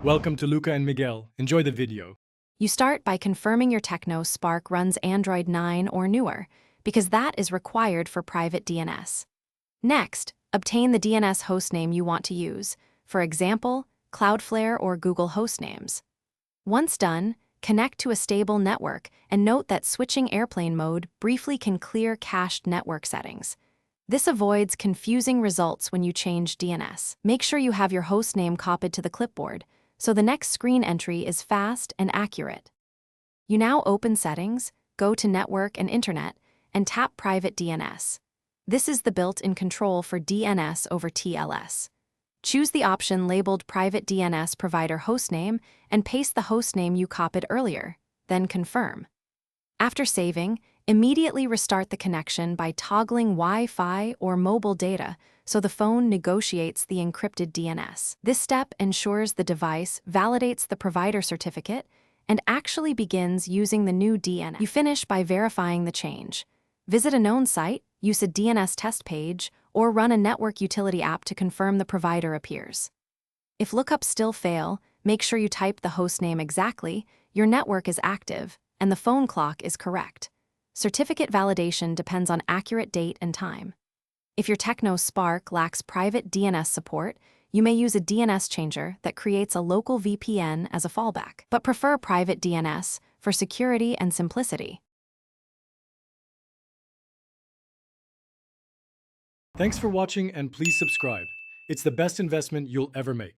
Welcome to Luca and Miguel. Enjoy the video. You start by confirming your Tecno Spark runs Android 9 or newer, because that is required for private DNS. Next, obtain the DNS hostname you want to use, for example, Cloudflare or Google hostnames. Once done, connect to a stable network and note that switching airplane mode briefly can clear cached network settings. This avoids confusing results when you change DNS. Make sure you have your hostname copied to the clipboard, so the next screen entry is fast and accurate. You now open Settings, go to Network and Internet, and tap Private DNS. This is the built-in control for DNS over TLS. Choose the option labeled Private DNS Provider Hostname and paste the hostname you copied earlier, then confirm. After saving, immediately restart the connection by toggling Wi-Fi or mobile data so the phone negotiates the encrypted DNS. This step ensures the device validates the provider certificate and actually begins using the new DNS. You finish by verifying the change. Visit a known site, use a DNS test page, or run a network utility app to confirm the provider appears. If lookups still fail, make sure you type the hostname exactly, your network is active, and the phone clock is correct. Certificate validation depends on accurate date and time. If your Tecno Spark lacks private DNS support, you may use a DNS changer that creates a local VPN as a fallback, but prefer private DNS for security and simplicity. Thanks for watching and please subscribe. It's the best investment you'll ever make.